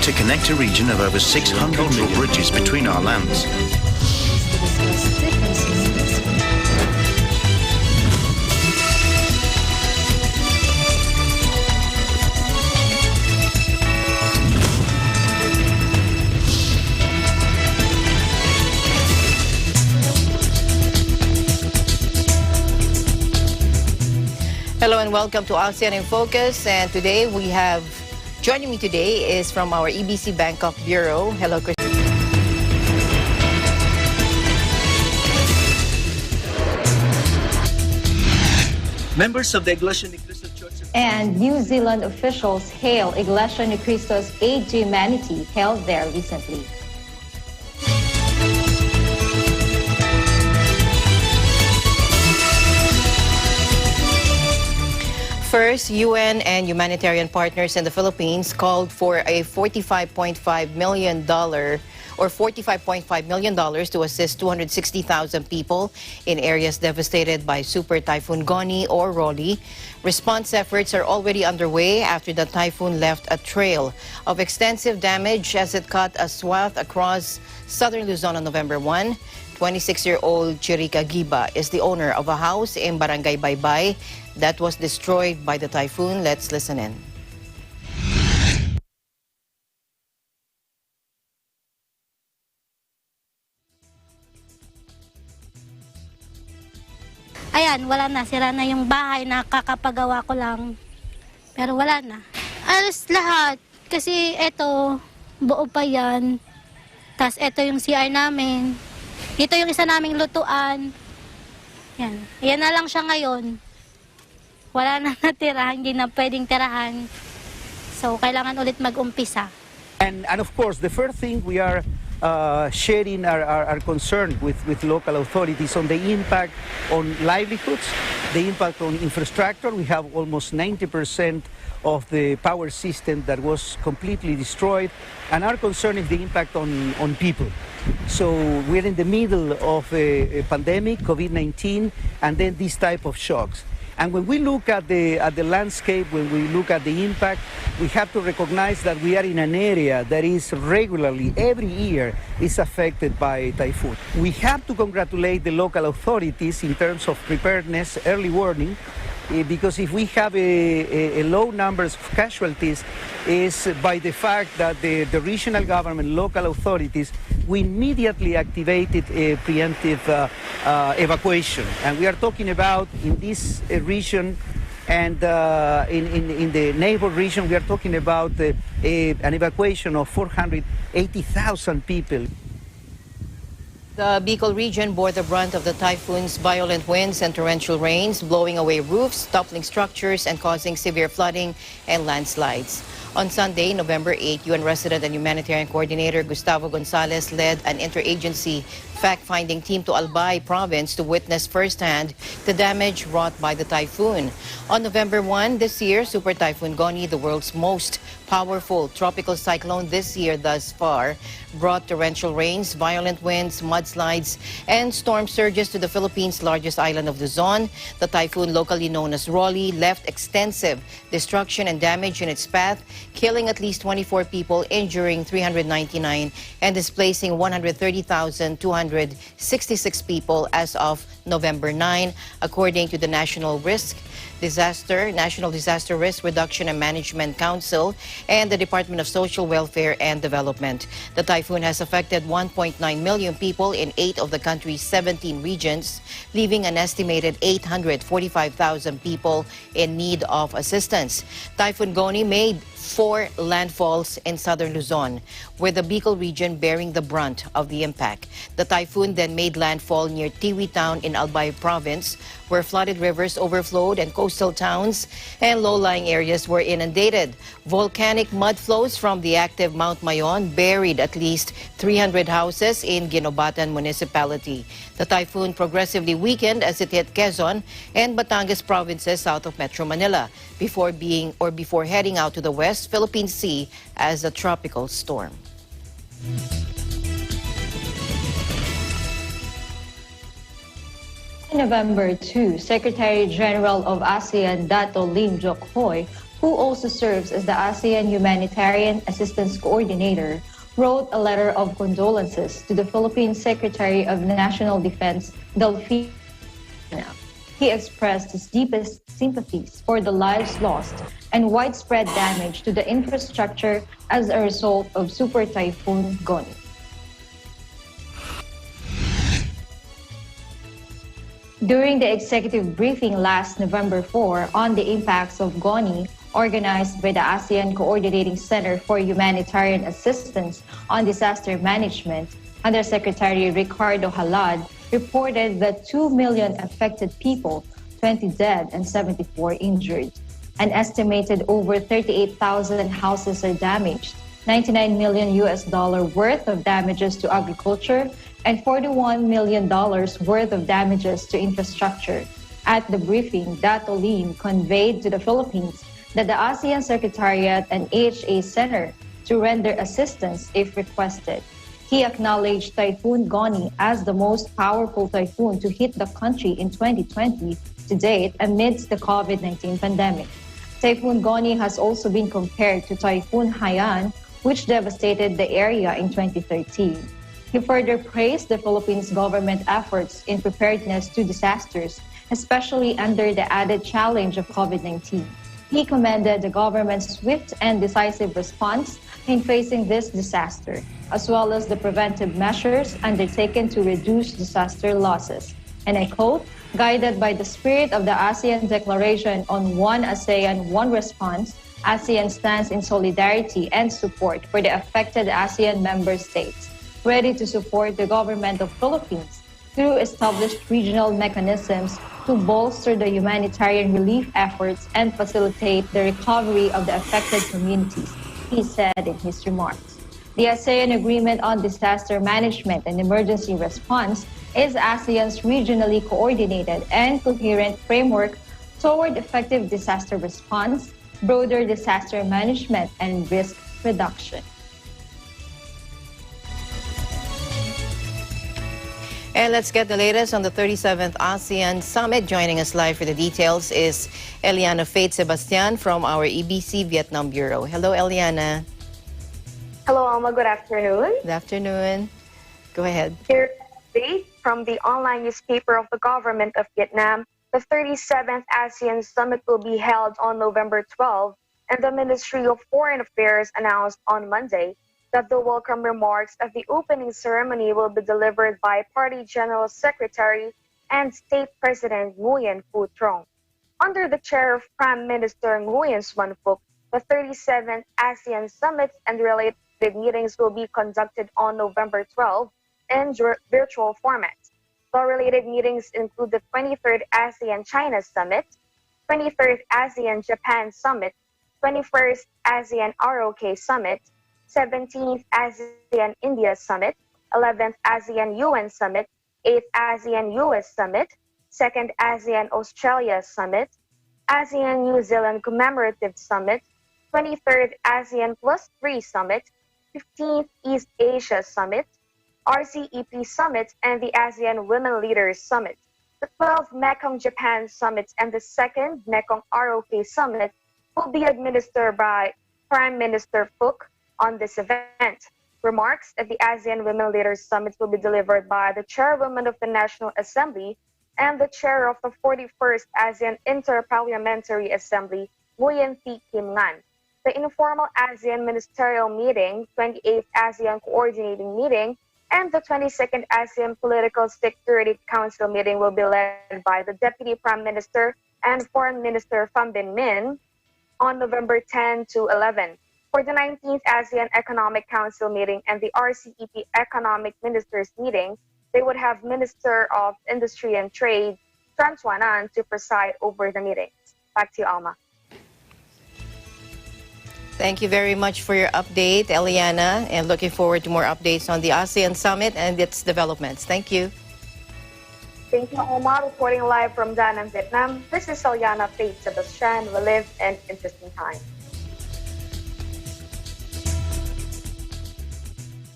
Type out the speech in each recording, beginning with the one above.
to connect a region of over 600 bridges between our lands. Hello and welcome to Asean Infocus, and today we have, joining me today is from our EBC Bangkok Bureau. Hello, Chris. Members of the Iglesia Ni Cristo Church and New Zealand officials hail Iglesia Ni Cristo's Aid to Humanity held there recently. First, UN and humanitarian partners in the Philippines called for a $45.5 million to assist 260,000 people in areas devastated by Super Typhoon Goni or Rolly. Response efforts are already underway after the typhoon left a trail of extensive damage as it cut a swath across southern Luzon on November 1. 26-year-old Chirika Giba is the owner of a house in Barangay Baybay that was destroyed by the typhoon. Let's listen in. Ayan, wala na. Sira na yung bahay na kakapagawa ko lang. Pero wala na. Alas lahat. Kasi eto, buo pa yan. Tapos eto yung CR namin. Dito yung isa naming lutuan. Yan. Yan na lang siya ngayon. Wala na natira, hindi na pwedeng tirahan. So, kailangan ulit mag-umpisa. And of course, the first thing we are sharing our concern with local authorities on the impact on livelihoods, the impact on infrastructure. We have almost 90% of the power system that was completely destroyed, and our concern is the impact on people. So we're in the middle of a pandemic, COVID-19, and then these type of shocks. And when we look at the landscape, when we look at the impact, we have to recognize that we are in an area that is regularly, every year, is affected by typhoon. We have to congratulate the local authorities in terms of preparedness, early warning, because if we have a low numbers of casualties, is by the fact that the regional government, local authorities, we immediately activated a preemptive evacuation. And we are talking about in this region and in the neighbor region, we are talking about an evacuation of 480,000 people. The Bicol region bore the brunt of the typhoon's violent winds and torrential rains, blowing away roofs, toppling structures, and causing severe flooding and landslides. On Sunday, November 8, UN Resident and Humanitarian Coordinator Gustavo Gonzalez led an interagency fact-finding team to Albay province to witness firsthand the damage wrought by the typhoon. On November 1 this year, Super Typhoon Goni, the world's most powerful tropical cyclone this year thus far, brought torrential rains, violent winds, mudslides, and storm surges to the Philippines' largest island of Luzon. The typhoon, locally known as Rolly, left extensive destruction and damage in its path, killing at least 24 people, injuring 399, and displacing 130,266 people as of November 9, according to the National Disaster Risk Reduction and Management Council and the Department of Social Welfare and Development. The typhoon has affected 1.9 million people in 8 of the country's 17 regions, leaving an estimated 845,000 people in need of assistance. Typhoon Goni made 4 landfalls in southern Luzon, with the Bicol region bearing the brunt of the impact. The typhoon then made landfall near Tiwi Town in Albay province, where flooded rivers overflowed and coastal towns and low-lying areas were inundated. Volcanic mud flows from the active Mount Mayon buried at least 300 houses in Ginobatan Municipality. The typhoon progressively weakened as it hit Quezon and Batangas provinces south of Metro Manila before heading out to the West Philippine Sea as a tropical storm. On November 2, Secretary General of ASEAN Dato Lim Jook Hoi who also serves as the ASEAN Humanitarian Assistance Coordinator, wrote a letter of condolences to the Philippine Secretary of National Defense, Delfino. He expressed his deepest sympathies for the lives lost and widespread damage to the infrastructure as a result of Super Typhoon Goni. During the executive briefing last November 4 on the impacts of Goni, organized by the ASEAN Coordinating Center for Humanitarian Assistance on Disaster Management, Undersecretary Ricardo Halad reported that 2 million affected people, 20 dead and 74 injured. An estimated over 38,000 houses are damaged, $99 million worth of damages to agriculture, and $41 million worth of damages to infrastructure. At the briefing, Dato Lim conveyed to the Philippines that the ASEAN Secretariat and AHA Center to render assistance if requested. He acknowledged Typhoon Goni as the most powerful typhoon to hit the country in 2020 to date amidst the COVID-19 pandemic. Typhoon Goni has also been compared to Typhoon Haiyan, which devastated the area in 2013. He further praised the Philippines government efforts in preparedness to disasters, especially under the added challenge of COVID-19. He commended the government's swift and decisive response in facing this disaster, as well as the preventive measures undertaken to reduce disaster losses. And I quote, "Guided by the spirit of the ASEAN Declaration on One ASEAN, One Response, ASEAN stands in solidarity and support for the affected ASEAN member states, ready to support the government of Philippines through established regional mechanisms to bolster the humanitarian relief efforts and facilitate the recovery of the affected communities," he said in his remarks. The ASEAN Agreement on Disaster Management and Emergency Response is ASEAN's regionally coordinated and coherent framework toward effective disaster response, broader disaster management, and risk reduction. And let's get the latest on the 37th ASEAN Summit. Joining us live for the details is Eliana Faith Sebastian from our EBC Vietnam Bureau. Hello, Eliana. Hello, Alma. Good afternoon. Good afternoon. Go ahead. Here today from the online newspaper of the Government of Vietnam, the 37th ASEAN Summit will be held on November 12, and the Ministry of Foreign Affairs announced on Monday that the welcome remarks at the opening ceremony will be delivered by Party General Secretary and State President Nguyen Phu Trong. Under the chair of Prime Minister Nguyen Xuan Phuc, the 37th ASEAN Summit and related meetings will be conducted on November 12 in virtual format. The related meetings include the 23rd ASEAN-China Summit, 23rd ASEAN-Japan Summit, 21st ASEAN-ROK Summit, 17th ASEAN-India Summit, 11th ASEAN-UN Summit, 8th ASEAN-US Summit, 2nd ASEAN-Australia Summit, ASEAN-New Zealand Commemorative Summit, 23rd ASEAN Plus 3 Summit, 15th East Asia Summit, RCEP Summit, and the ASEAN Women Leaders Summit. The 12th Mekong Japan Summit and the 2nd Mekong ROK Summit will be administered by Prime Minister Phuc on this event. Remarks at the ASEAN Women Leaders Summit will be delivered by the Chairwoman of the National Assembly and the Chair of the 41st ASEAN Interparliamentary Assembly, Nguyen Thi Kim Ngan. The informal ASEAN Ministerial Meeting, 28th ASEAN Coordinating Meeting, and the 22nd ASEAN Political Security Council meeting will be led by the Deputy Prime Minister and Foreign Minister Pham Binh Minh on November 10 to 11. For the 19th ASEAN Economic Council meeting and the RCEP Economic Ministers meeting, they would have Minister of Industry and Trade, Tran Tuan An, to preside over the meetings. Back to you, Alma. Thank you very much for your update, Eliana, and looking forward to more updates on the ASEAN Summit and its developments. Thank you. Thank you, Alma. Reporting live from Da Nang, Vietnam. This is Eliana Faith Sebastian. We live in interesting times.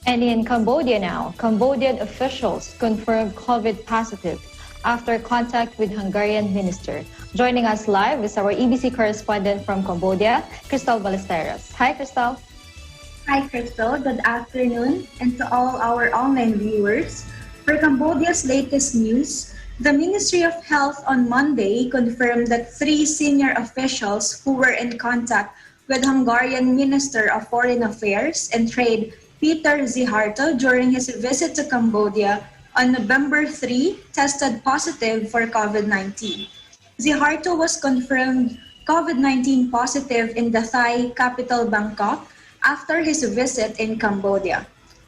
And in Cambodia now, Cambodian officials confirmed COVID positive after contact with Hungarian minister. Joining us live is our EBC correspondent from Cambodia, Crystal Ballesteros. Hi, Crystal. Hi, Crystal. Good afternoon, and to all our online viewers. For Cambodia's latest news, the Ministry of Health on Monday confirmed that 3 senior officials who were in contact with Hungarian Minister of Foreign Affairs and Trade Peter Ziharto during his visit to Cambodia on November 3 tested positive for COVID-19. Ziharto was confirmed COVID-19 positive in the Thai capital Bangkok after his visit in Cambodia,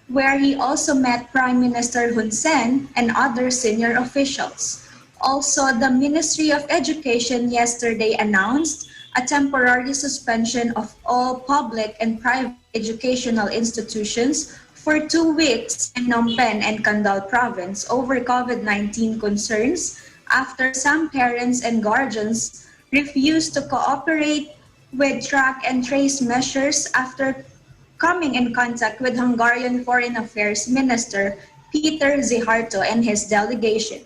where he also met Prime Minister Hun Sen and other senior officials. Also, the Ministry of Education yesterday announced a temporary suspension of all public and private educational institutions for 2 weeks in Phnom Penh and Kandal province over COVID-19 concerns after some parents and guardians refused to cooperate with track and trace measures after coming in contact with Hungarian Foreign Affairs Minister Peter Ziharto and his delegation.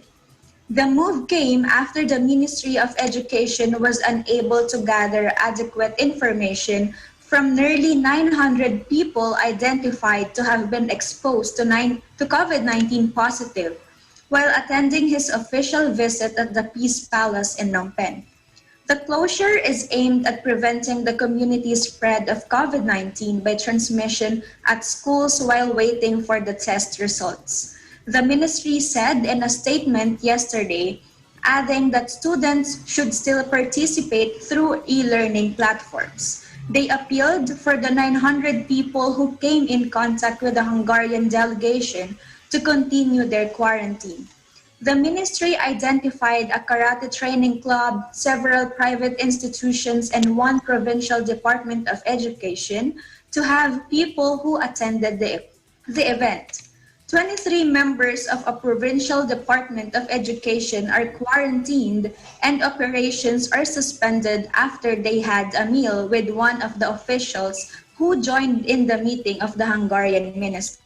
The move came after the Ministry of Education was unable to gather adequate information from nearly 900 people identified to have been exposed to COVID-19 positive while attending his official visit at the Peace Palace in Phnom Penh. The closure is aimed at preventing the community spread of COVID-19 by transmission at schools while waiting for the test results. The ministry said in a statement yesterday, adding that students should still participate through e-learning platforms. They appealed for the 900 people who came in contact with the Hungarian delegation to continue their quarantine. The ministry identified a karate training club, several private institutions, and 1 provincial department of education to have people who attended the event. 23 members of a provincial department of education are quarantined and operations are suspended after they had a meal with one of the officials who joined in the meeting of the Hungarian minister.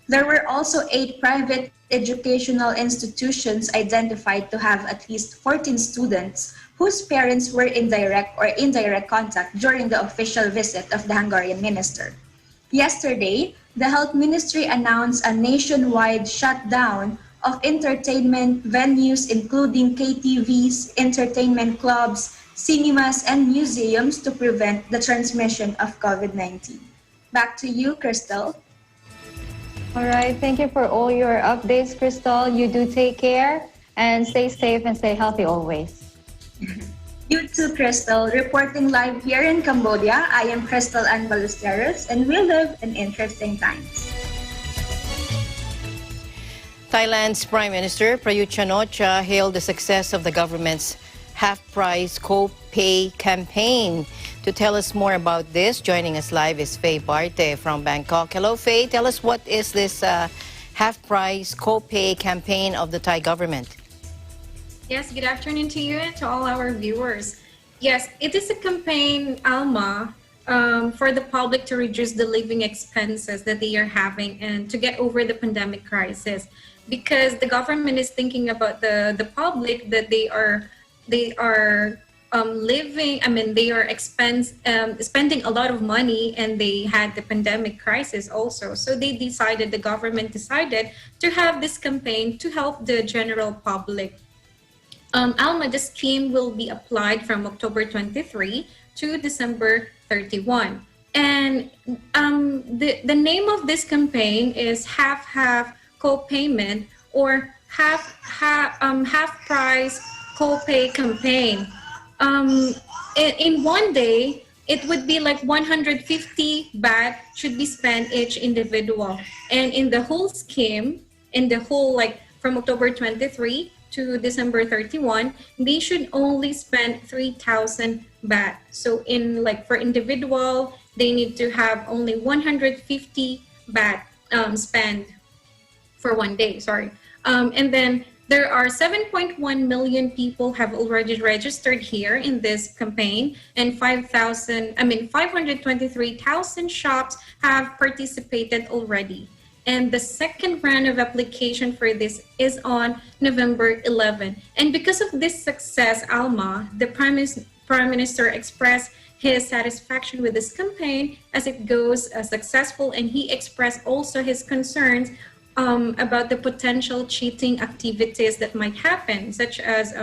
There were also 8 private educational institutions identified to have at least 14 students whose parents were in direct or indirect contact during the official visit of the Hungarian minister. Yesterday, the Health Ministry announced a nationwide shutdown of entertainment venues including KTVs, entertainment clubs, cinemas, and museums to prevent the transmission of COVID-19. Back to you, Crystal. All right, thank you for all your updates, Crystal. You do take care and stay safe and stay healthy always. You too, Crystal. Reporting live here in Cambodia, I am Crystal Ann Ballesteros, and we live in interesting times. Thailand's Prime Minister Prayut Chan-o-cha hailed the success of the government's half-price co-pay campaign. To tell us more about this, joining us live is Faye Barte from Bangkok. Hello, Faye. Tell us, what is this half-price co-pay campaign of the Thai government? Yes, good afternoon to you and to all our viewers. Yes, it is a campaign, Alma, for the public to reduce the living expenses that they are having and to get over the pandemic crisis. Because the government is thinking about the public, that they are spending a lot of money, and they had the pandemic crisis also. So the government decided to have this campaign to help the general public. Alma, the scheme will be applied from October 23 to December 31. And the name of this campaign is half co-payment or half price co-pay campaign. In one day, it would be like 150 baht should be spent each individual. And in the whole scheme, from October 23 to December 31, they should only spend 3,000 baht. So for individual, they need to have only 150 baht spent for one day, and then there are 7.1 million people have already registered here in this campaign, and 523,000 shops have participated already. And the second round of application for this is on November 11. And because of this success, Alma, the Prime Minister expressed his satisfaction with this campaign as it goes successful, and he expressed also his concerns about the potential cheating activities that might happen, such as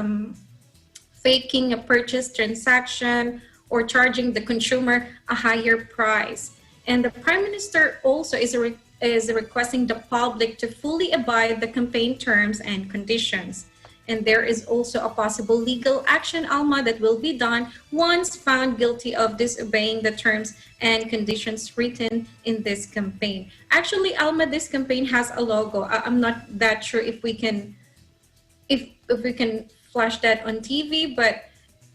faking a purchase transaction or charging the consumer a higher price. And the Prime Minister also is requesting the public to fully abide the campaign terms and conditions. And there is also a possible legal action, Alma, that will be done once found guilty of disobeying the terms and conditions written in this campaign. Actually, Alma, this campaign has a logo. I'm not that sure if we can flash that on TV, but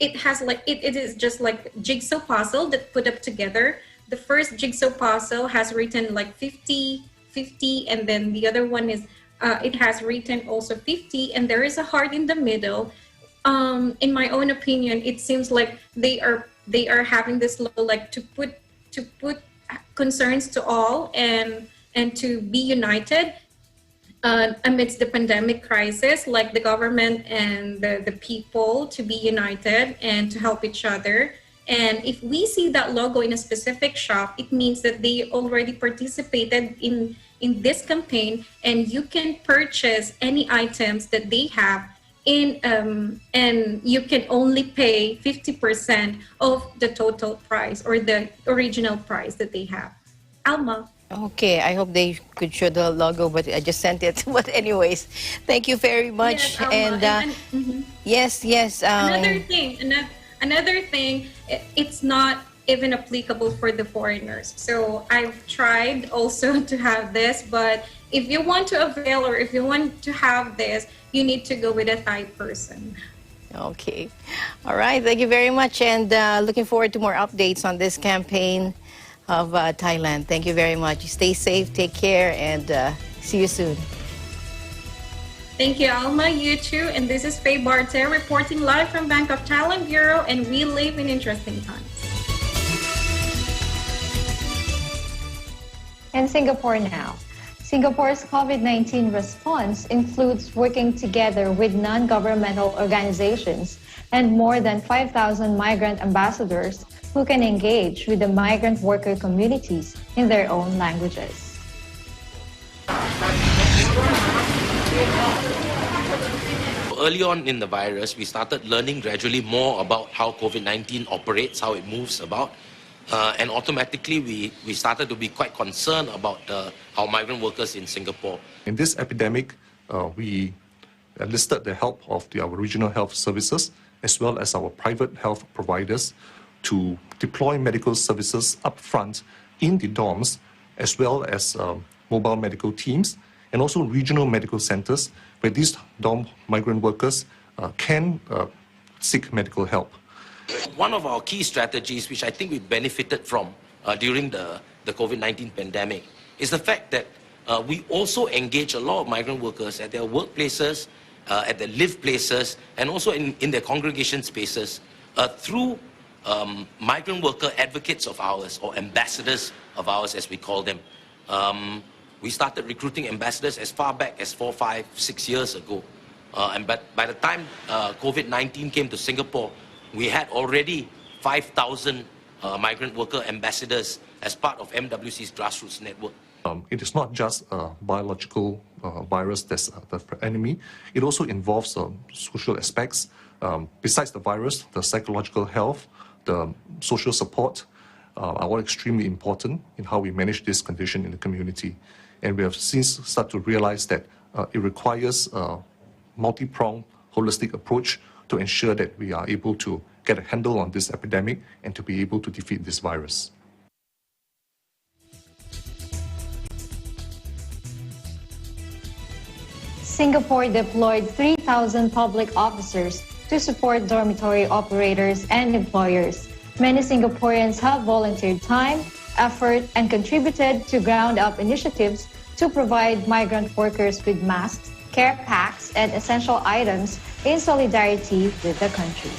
it has like it is just like jigsaw puzzle that put up together. The first jigsaw puzzle has written like 50, 50, and then the other one is it has written also 50, and there is a heart in the middle. In my own opinion, it seems like they are having this like to put concerns to all and to be united amidst the pandemic crisis, like the government and the people to be united and to help each other. And if we see that logo in a specific shop, it means that they already participated in this campaign, and you can purchase any items that they have and you can only pay 50% of the total price or the original price that they have. Alma. Okay, I hope they could show the logo, but I just sent it. But anyways, thank you very much. Yes, Alma. Yes. Another thing, it's not even applicable for the foreigners. So I've tried also to have this, but if you want to avail or if you want to have this, you need to go with a Thai person. Okay. All right. Thank you very much. And looking forward to more updates on this campaign of Thailand. Thank you very much. Stay safe, take care, and see you soon. Thank you, Alma. You too. And this is Faye Barte reporting live from Bank of Thailand Bureau, and we live in interesting times. In Singapore now. Singapore's COVID-19 response includes working together with non-governmental organizations and more than 5,000 migrant ambassadors who can engage with the migrant worker communities in their own languages. Early on in the virus, we started learning gradually more about how COVID-19 operates, how it moves about. And automatically, we started to be quite concerned about how migrant workers in Singapore. In this epidemic, we enlisted the help of our regional health services as well as our private health providers to deploy medical services up front in the dorms, as well as mobile medical teams, and also regional medical centers where these dorm migrant workers can seek medical help. One of our key strategies, which I think we benefited from during the COVID-19 pandemic, is the fact that we also engage a lot of migrant workers at their workplaces, at their live places, and also in their congregation spaces through migrant worker advocates of ours, or ambassadors of ours, as we call them. We started recruiting ambassadors as far back as 4, 5, 6 years ago. But by the time COVID-19 came to Singapore, we had already 5,000 migrant worker ambassadors as part of MWC's grassroots network. It is not just a biological virus that's the enemy. It also involves social aspects. Besides the virus, the psychological health, the social support are all extremely important in how we manage this condition in the community. And we have since started to realize that it requires a multi-pronged, holistic approach to ensure that we are able to get a handle on this epidemic and to be able to defeat this virus. Singapore deployed 3,000 public officers to support dormitory operators and employers. Many Singaporeans have volunteered time, effort, and contributed to ground-up initiatives to provide migrant workers with masks, care packs, and essential items in solidarity with the country.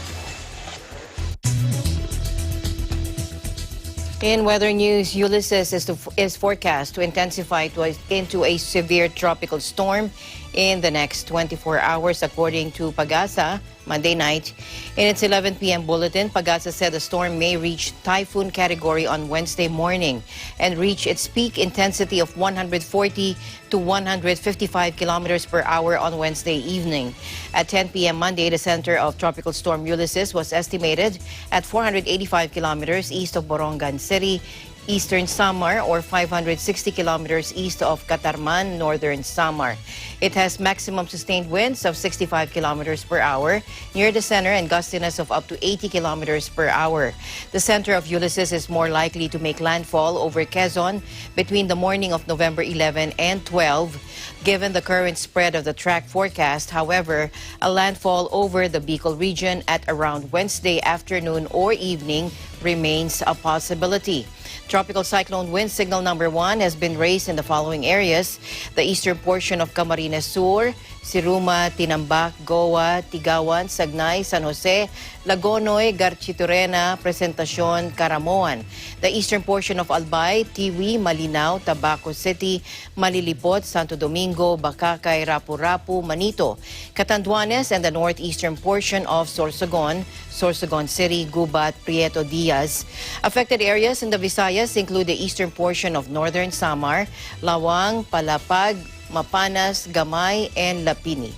In weather news, Ulysses is forecast to intensify into a severe tropical storm in the next 24 hours, according to Pagasa Monday night. In its 11 p.m. bulletin, Pagasa said the storm may reach typhoon category on Wednesday morning and reach its peak intensity of 140 to 155 kilometers per hour on Wednesday evening. At 10 p.m. Monday, the center of Tropical Storm Ulysses was estimated at 485 kilometers east of Borongan City, Eastern Samar, or 560 kilometers east of Catarman, Northern Samar. It has maximum sustained winds of 65 kilometers per hour near the center and gustiness of up to 80 kilometers per hour. The center of Ulysses is more likely to make landfall over Quezon between the morning of November 11 and 12. Given the current spread of the track forecast, however, a landfall over the Bicol region at around Wednesday afternoon or evening remains a possibility. Tropical cyclone wind signal number 1 has been raised in the following areas: the eastern portion of Camarines Sur, Siruma, Tinambac, Goa, Tigawan, Sagnay, San Jose, Lagonoy, Garchitorena, Presentacion, Caramoan. The eastern portion of Albay, Tiwi, Malinao, Tabaco City, Malilipot, Santo Domingo, Bacacay, Rapu-Rapu, Manito, Catanduanes, and the northeastern portion of Sorsogon, Sorsogon City, Gubat, Prieto Diaz. Affected areas in the Visayas include the eastern portion of northern Samar, Lawang, Palapag, Mapanas, Gamay, and Lapini.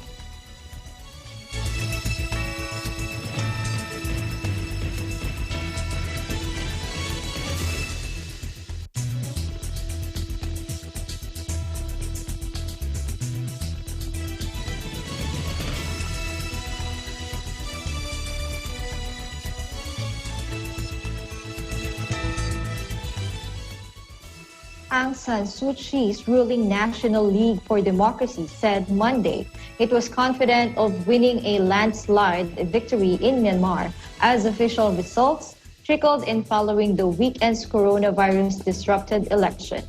Aung San Suu Kyi's ruling National League for Democracy said Monday it was confident of winning a landslide victory in Myanmar as official results trickled in following the weekend's coronavirus-disrupted election.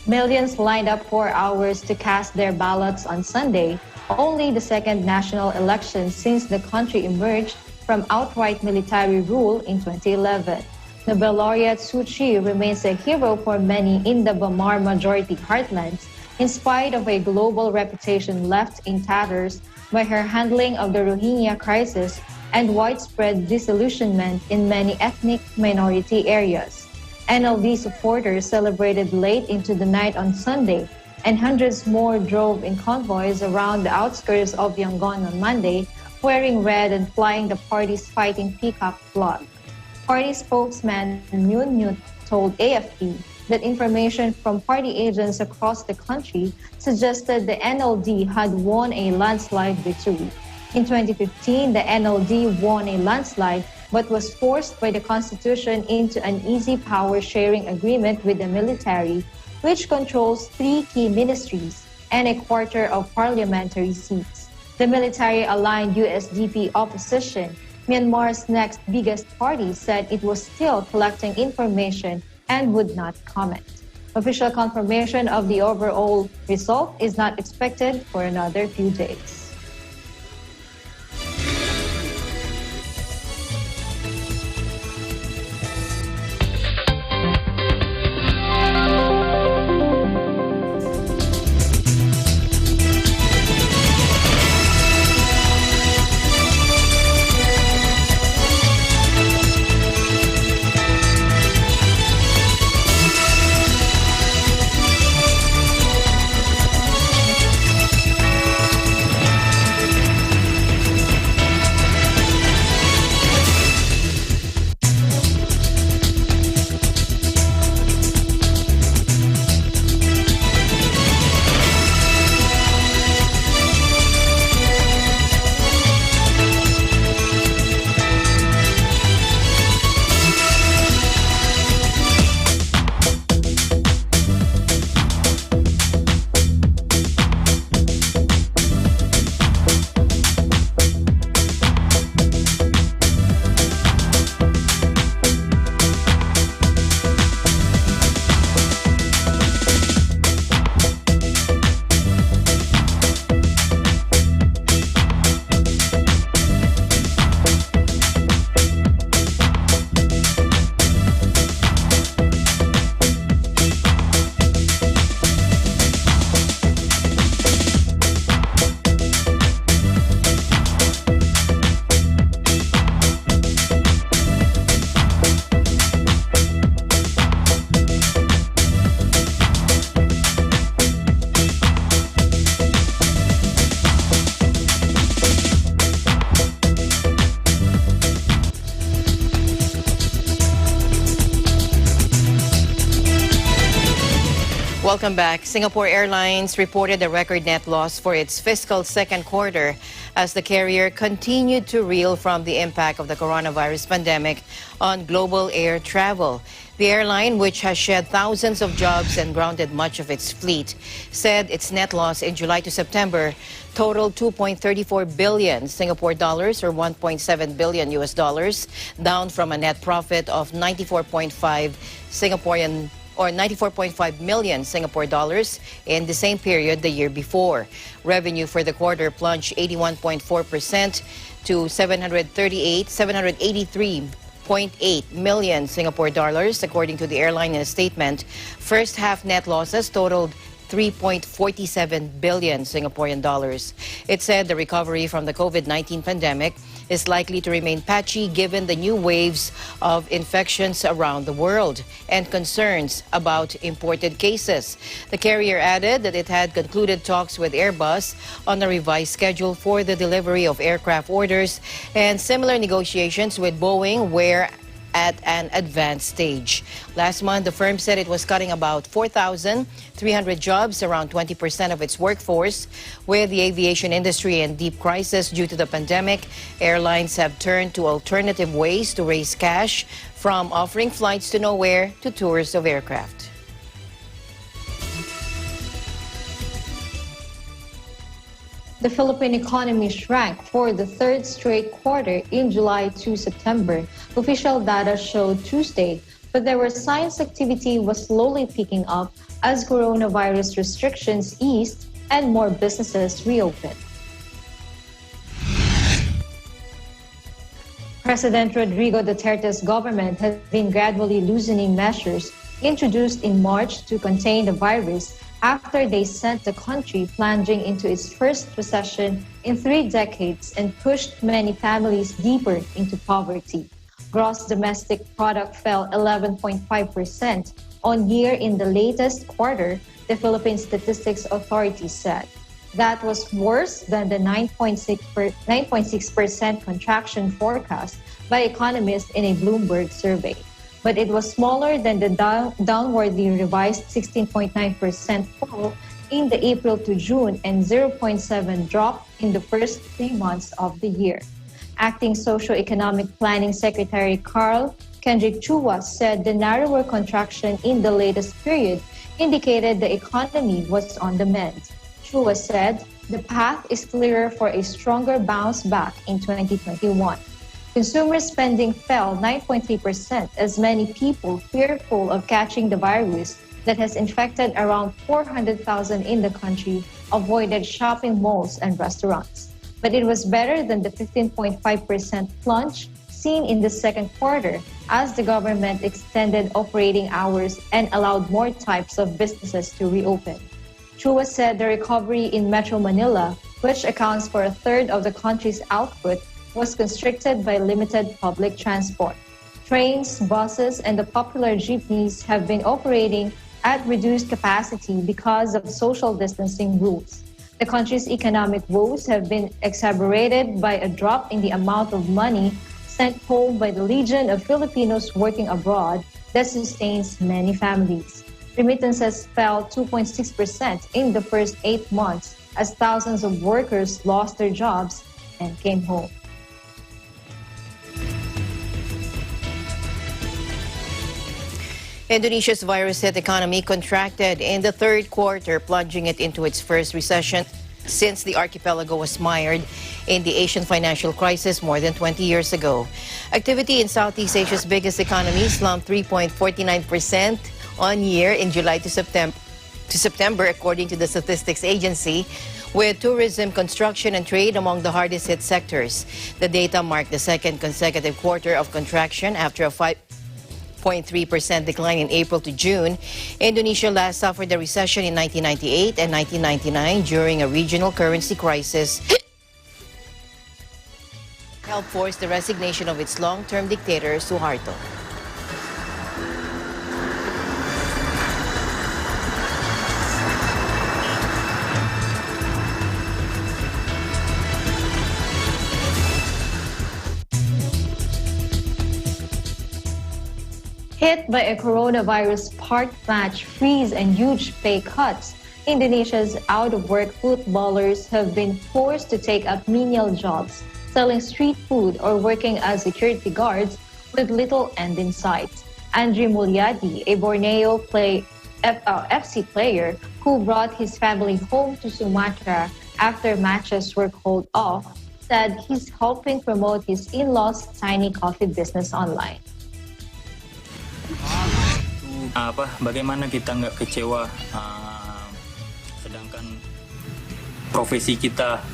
Millions lined up for hours to cast their ballots on Sunday, only the second national election since the country emerged from outright military rule in 2011. Nobel laureate Suu Kyi remains a hero for many in the Bamar majority heartlands, in spite of a global reputation left in tatters by her handling of the Rohingya crisis and widespread disillusionment in many ethnic minority areas. NLD supporters celebrated late into the night on Sunday, and hundreds more drove in convoys around the outskirts of Yangon on Monday, wearing red and flying the party's fighting peacock flag. Party spokesman Myun Nyut told AFP that information from party agents across the country suggested the NLD had won a landslide victory. In 2015, the NLD won a landslide but was forced by the constitution into an easy power-sharing agreement with the military, which controls 3 key ministries and a quarter of parliamentary seats. The military-aligned USDP opposition, Myanmar's next biggest party, said it was still collecting information and would not comment. Official confirmation of the overall result is not expected for another few days. Welcome back. Singapore Airlines reported a record net loss for its fiscal second quarter as the carrier continued to reel from the impact of the coronavirus pandemic on global air travel. The airline, which has shed thousands of jobs and grounded much of its fleet, said its net loss in July to September totaled 2.34 billion Singapore dollars or 1.7 billion US dollars, down from a net profit of 94.5 million Singapore dollars in the same period the year before. Revenue for the quarter plunged 81.4% to 783.8 million Singapore dollars, according to the airline in a statement. First half net losses totaled 3.47 billion Singaporean dollars. It said the recovery from the COVID-19 pandemic is likely to remain patchy given the new waves of infections around the world and concerns about imported cases. The carrier added that it had concluded talks with Airbus on a revised schedule for the delivery of aircraft orders, and similar negotiations with Boeing were at an advanced stage. Last month, the firm said it was cutting about 4,300 jobs, around 20% of its workforce. With the aviation industry in deep crisis due to the pandemic, airlines have turned to alternative ways to raise cash, from offering flights to nowhere to tours of aircraft. The Philippine economy shrank for the third straight quarter in July to September. Official data showed Tuesday, but there were signs activity was slowly picking up as coronavirus restrictions eased and more businesses reopened. President Rodrigo Duterte's government has been gradually loosening measures introduced in March to contain the virus after they sent the country plunging into its first recession in 3 decades and pushed many families deeper into poverty. Gross domestic product fell 11.5% on year in the latest quarter, the Philippine Statistics Authority said. That was worse than the 9.6% contraction forecast by economists in a Bloomberg survey. But it was smaller than the downwardly revised 16.9% fall in the April to June and 0.7 drop in the first 3 months of the year. Acting Socio-Economic Planning Secretary Carl Kendrick Chua said the narrower contraction in the latest period indicated the economy was on the mend. Chua said the path is clearer for a stronger bounce back in 2021. Consumer spending fell 9.3% as many people fearful of catching the virus that has infected around 400,000 in the country avoided shopping malls and restaurants. But it was better than the 15.5% plunge seen in the second quarter as the government extended operating hours and allowed more types of businesses to reopen. Chua said the recovery in Metro Manila, which accounts for a third of the country's output, was constricted by limited public transport. Trains, buses, and the popular jeepneys have been operating at reduced capacity because of social distancing rules. The country's economic woes have been exacerbated by a drop in the amount of money sent home by the legion of Filipinos working abroad that sustains many families. Remittances fell 2.6% in the first 8 months as thousands of workers lost their jobs and came home. Indonesia's virus-hit economy contracted in the third quarter, plunging it into its first recession since the archipelago was mired in the Asian financial crisis more than 20 years ago. Activity in Southeast Asia's biggest economy slumped 3.49% on year in July to September, according to the Statistics Agency, with tourism, construction, and trade among the hardest hit sectors. The data marked the second consecutive quarter of contraction after a 5.3% decline in April to June. Indonesia last suffered a recession in 1998 and 1999 during a regional currency crisis, helped force the resignation of its long-term dictator, Suharto. Hit by a coronavirus park match freeze and huge pay cuts, Indonesia's out-of-work footballers have been forced to take up menial jobs, selling street food or working as security guards with little end in sight. Andrew Mulyadi, a Borneo FC player who brought his family home to Sumatra after matches were called off, said he's helping promote his in-laws' tiny coffee business online. Bagaimana kita nggak kecewa, sedangkan profesi kita,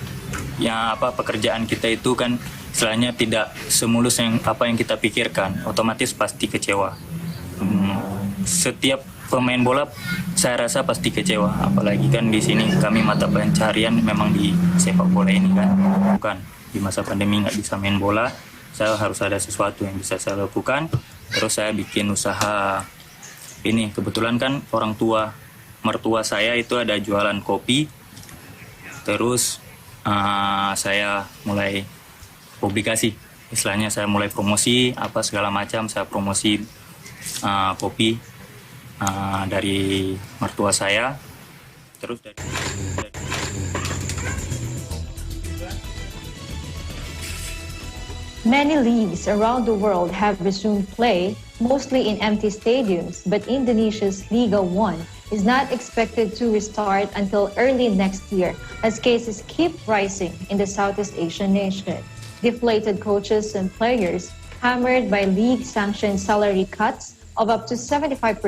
pekerjaan kita itu kan istilahnya tidak semulus yang kita pikirkan, otomatis pasti kecewa. Setiap pemain bola saya rasa pasti kecewa, apalagi kan di sini kami mata pencarian memang di sepak bola ini kan, bukan di masa pandemi nggak bisa main bola, saya harus ada sesuatu yang bisa saya lakukan. Terus saya bikin usaha ini, kebetulan kan mertua saya itu ada jualan kopi, terus saya mulai publikasi, istilahnya saya mulai promosi segala macam, saya promosi kopi dari mertua saya, terus Many leagues around the world have resumed play, mostly in empty stadiums, but Indonesia's Liga 1 is not expected to restart until early next year as cases keep rising in the Southeast Asian nation. Deflated coaches and players, hammered by league-sanctioned salary cuts of up to 75%,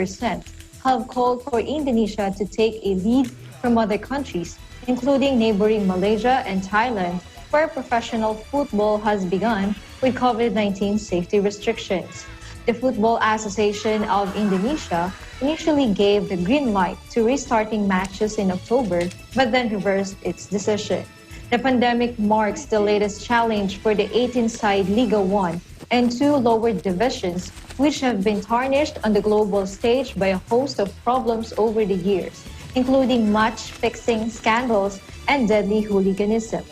have called for Indonesia to take a lead from other countries, including neighboring Malaysia and Thailand, where professional football has begun with COVID-19 safety restrictions. The Football Association of Indonesia initially gave the green light to restarting matches in October, but then reversed its decision. The pandemic marks the latest challenge for the 18-side Liga 1 and 2 lower divisions, which have been tarnished on the global stage by a host of problems over the years, including match-fixing scandals and deadly hooliganism.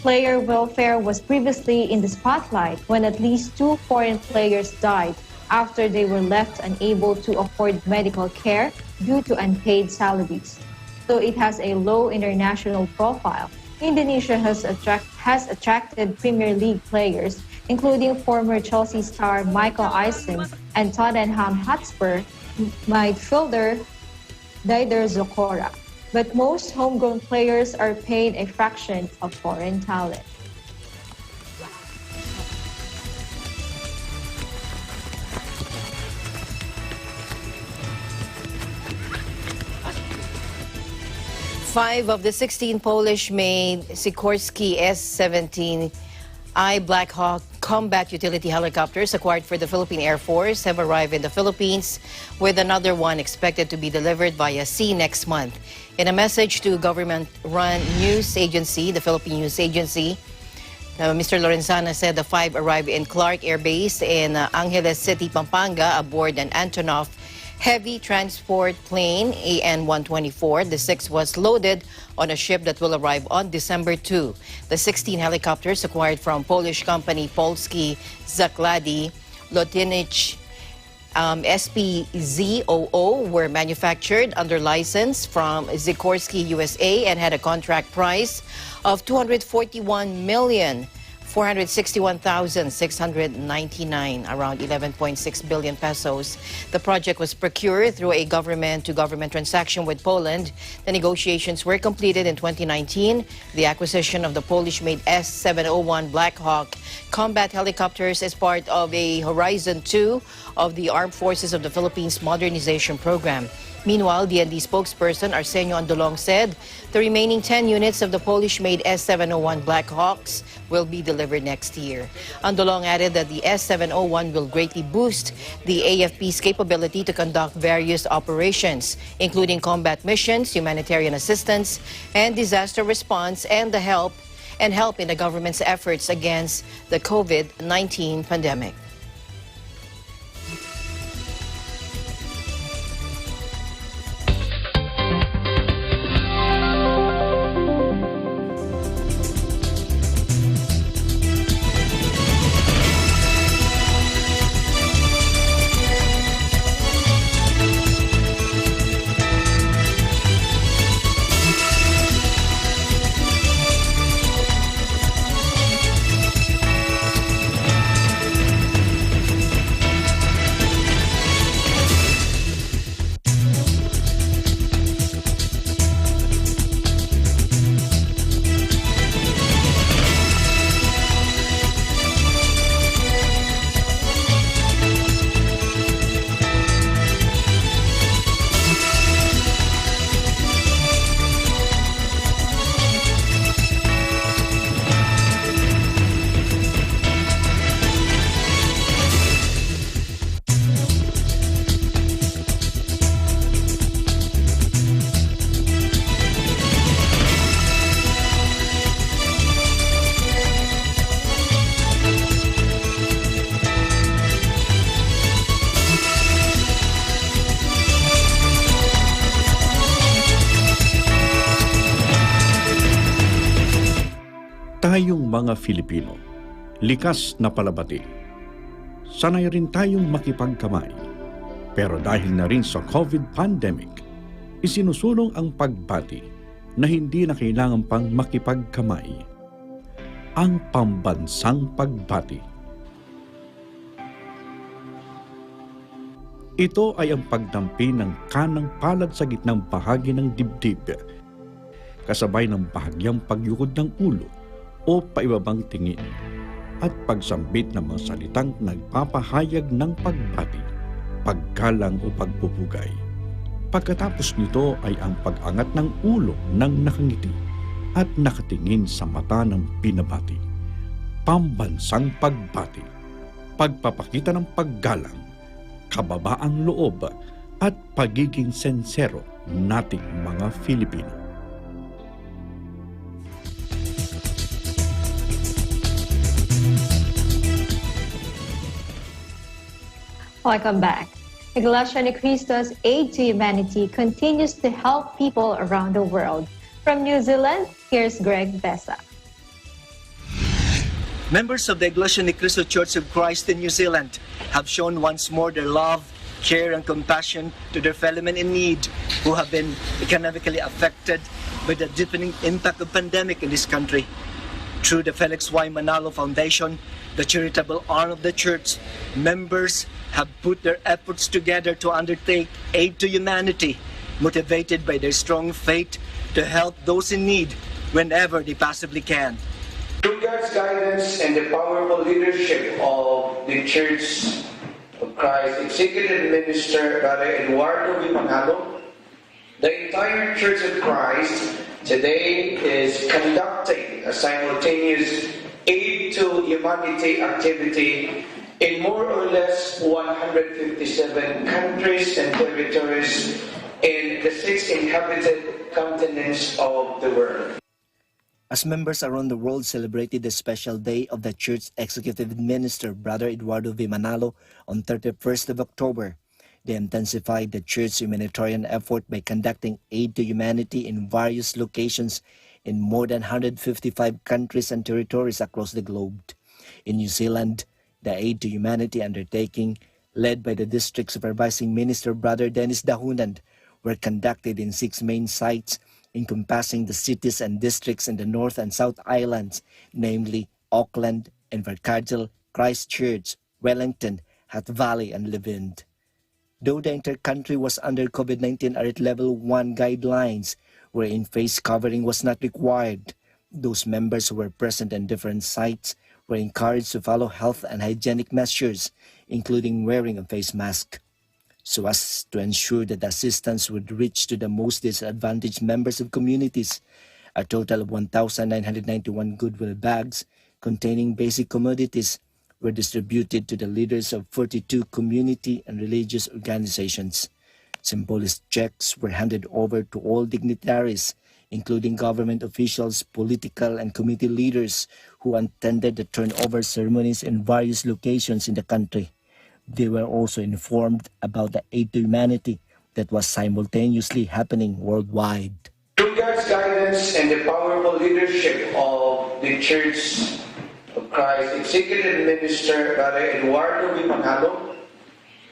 Player welfare was previously in the spotlight when at least 2 foreign players died after they were left unable to afford medical care due to unpaid salaries. Though it has a low international profile, Indonesia has attracted Premier League players, including former Chelsea star Michael Eisen and Tottenham Hotspur midfielder Dider Zokora. But most homegrown players are paid a fraction of foreign talent. Five of the 16 Polish-made Sikorsky S-17I Black Hawk combat utility helicopters acquired for the Philippine Air Force have arrived in the Philippines, with another one expected to be delivered via sea next month. In a message to government-run news agency, the Philippine News Agency, Mr. Lorenzana said the 5 arrived in Clark Air Base in Angeles City, Pampanga, aboard an Antonov heavy transport plane AN-124. The 6 was loaded on a ship that will arrive on December 2. The 16 helicopters acquired from Polish company Polski Zakłady Lotnicze SPZOO were manufactured under license from Sikorsky USA and had a contract price of $241,461,699, around 11.6 billion pesos. The project was procured through a government-to-government transaction with Poland. The negotiations were completed in 2019. The acquisition of the Polish-made S-701 Black Hawk combat helicopters is part of a Horizon 2 of the Armed Forces of the Philippines modernization program. Meanwhile, DND spokesperson Arsenio Andolong said the remaining 10 units of the Polish-made S-701 Black Hawks will be delivered next year. Andolong added that the S-701 will greatly boost the AFP's capability to conduct various operations, including combat missions, humanitarian assistance, and disaster response, and help in the government's efforts against the COVID-19 pandemic. tayong mga Filipino, likas na palabati. Sanay rin tayong makipagkamay. Pero dahil na rin sa COVID pandemic, isinusulong ang pagbati na hindi na kailangan pang makipagkamay. Ang pambansang pagbati. Ito ay ang pagdampi ng kanang palad sa gitnang bahagi ng dibdib, kasabay ng bahagyang pagyukod ng ulo o paibabang tingin, at pagsambit ng mga salitang nagpapahayag ng pagbati, paggalang o pagpupugay. Pagkatapos nito ay ang pag-angat ng ulo ng nakangiti at nakatingin sa mata ng binabati. Pambansang pagbati, pagpapakita ng paggalang, kababaang loob at pagiging sensero nating mga Filipino. Welcome back. Iglesia Ni Cristo's Aid to Humanity continues to help people around the world. From New Zealand, here's Greg Besa. Members of the Iglesia Ni Cristo Church of Christ in New Zealand have shown once more their love, care, and compassion to their fellow men in need who have been economically affected by the deepening impact of pandemic in this country. Through the Felix Y. Manalo Foundation, the charitable arm of the church, members have put their efforts together to undertake aid to humanity, motivated by their strong faith to help those in need whenever they possibly can. Through God's guidance and the powerful leadership of the Church of Christ Executive Minister Brother Eduardo V. Manalo, the entire Church of Christ today is conducting a simultaneous aid to humanity activity in more or less 157 countries and territories in the 6 inhabited continents of the world. As members around the world celebrated the special day of the Church Executive Minister Brother Eduardo V. Manalo on 31st of October, they intensified the Church's humanitarian effort by conducting aid to humanity in various locations in more than 155 countries and territories across the globe. In New Zealand, the Aid to Humanity undertaking, led by the District Supervising Minister Brother Dennis Dahunan, were conducted in 6 main sites encompassing the cities and districts in the North and South Islands, namely Auckland, Invercargill, Christchurch, Wellington, Hutt Valley, and Levind. Though the entire country was under COVID-19 alert level 1 guidelines, wherein face covering was not required, those members who were present in different sites were encouraged to follow health and hygienic measures, including wearing a face mask, so as to ensure that assistance would reach to the most disadvantaged members of communities. A total of 1,991 goodwill bags containing basic commodities were distributed to the leaders of 42 community and religious organizations. Symbolic checks were handed over to all dignitaries, including government officials, political and community leaders who attended the turnover ceremonies in various locations in the country. They were also informed about the aid to humanity that was simultaneously happening worldwide. Through God's guidance and the powerful leadership of the Church of Christ Executive Minister Brother Eduardo V. Manalo,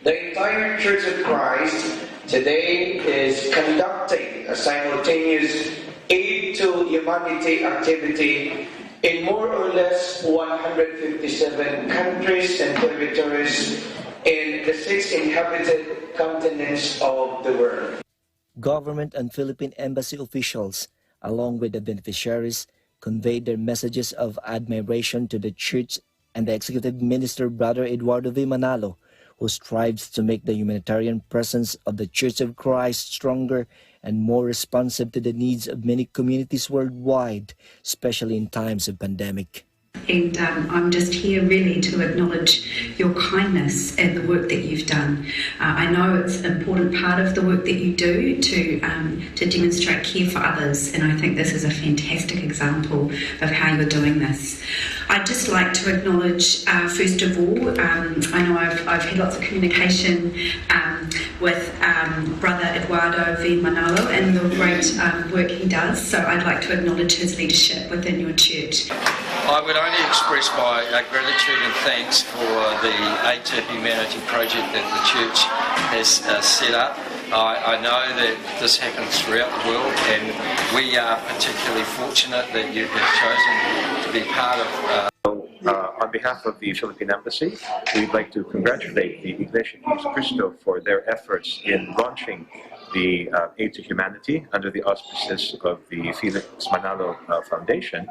the entire Church of Christ today is conducting a simultaneous aid to humanity activity in more or less 157 countries and territories in the 6 inhabited continents of the world. Government and Philippine embassy officials, along with the beneficiaries, conveyed their messages of admiration to the Church and the Executive Minister Brother Eduardo V. Manalo, who strives to make the humanitarian presence of the Church of Christ stronger and more responsive to the needs of many communities worldwide, especially in times of pandemic. And I'm just here really to acknowledge your kindness and the work that you've done. I know it's an important part of the work that you do to demonstrate care for others, and I think this is a fantastic example of how you're doing this. I'd just like to acknowledge, first of all, I know I've had lots of communication with Brother Eduardo V. Manalo and the great work he does, so I'd like to acknowledge his leadership within your church. I would only express my gratitude and thanks for the Aid to Humanity project that the Church has set up. I know that this happens throughout the world, and we are particularly fortunate that you have chosen to be part of. On behalf of the Philippine Embassy, we'd like to congratulate the Iglesia Jesu Cristo for their efforts in launching the Aid to Humanity under the auspices of the Felix Manalo Foundation.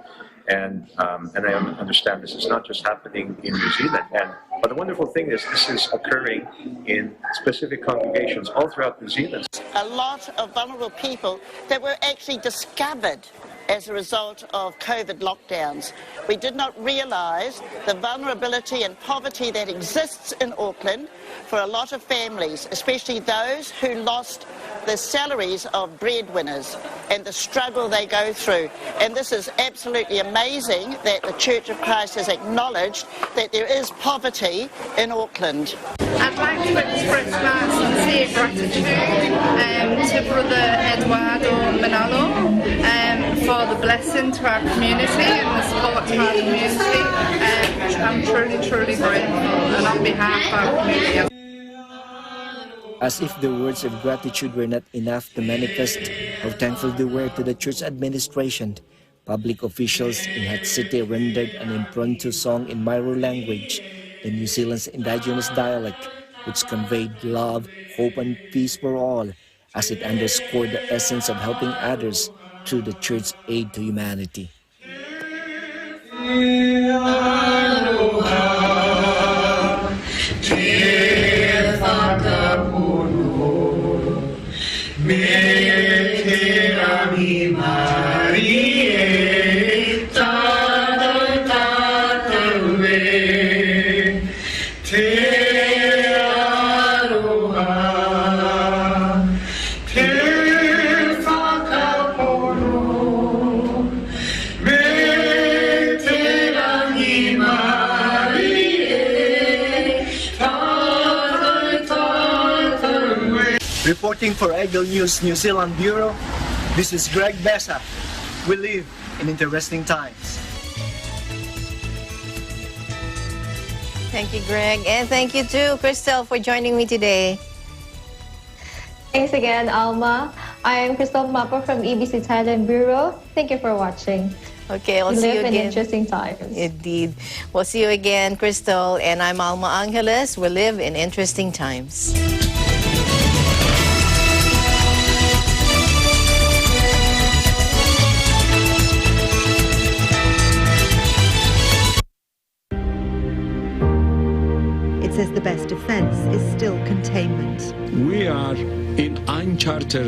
And I understand this is not just happening in New Zealand. But the wonderful thing is this is occurring in specific congregations all throughout New Zealand. A lot of vulnerable people that were actually discovered as a result of COVID lockdowns. We did not realise the vulnerability and poverty that exists in Auckland for a lot of families, especially those who lost the salaries of breadwinners and the struggle they go through. And this is absolutely amazing that the Church of Christ has acknowledged that there is poverty in Auckland. I'd like to express my sincere gratitude to Brother Eduardo Manalo for the blessing to our community and the support to our community. I'm truly, truly grateful, and on behalf of our community. As if the words of gratitude were not enough to manifest how thankful they were to the church administration, public officials in Hat City rendered an impromptu song in Miro language, the New Zealand's indigenous dialect, which conveyed love, hope, and peace for all, as it underscored the essence of helping others through the church's aid to humanity. Reporting for Eagle News New Zealand Bureau, this is Greg Bessa. We live in interesting times. Thank you, Greg. And thank you too, Crystal, for joining me today. Thanks again, Alma. I am Crystal Mapa from EBC Thailand Bureau. Thank you for watching. Okay, I'll see you again. We live in interesting times. Indeed. We'll see you again, Crystal. And I'm Alma Angeles. We live in interesting times. It says the best defense is still containment. We are in uncharted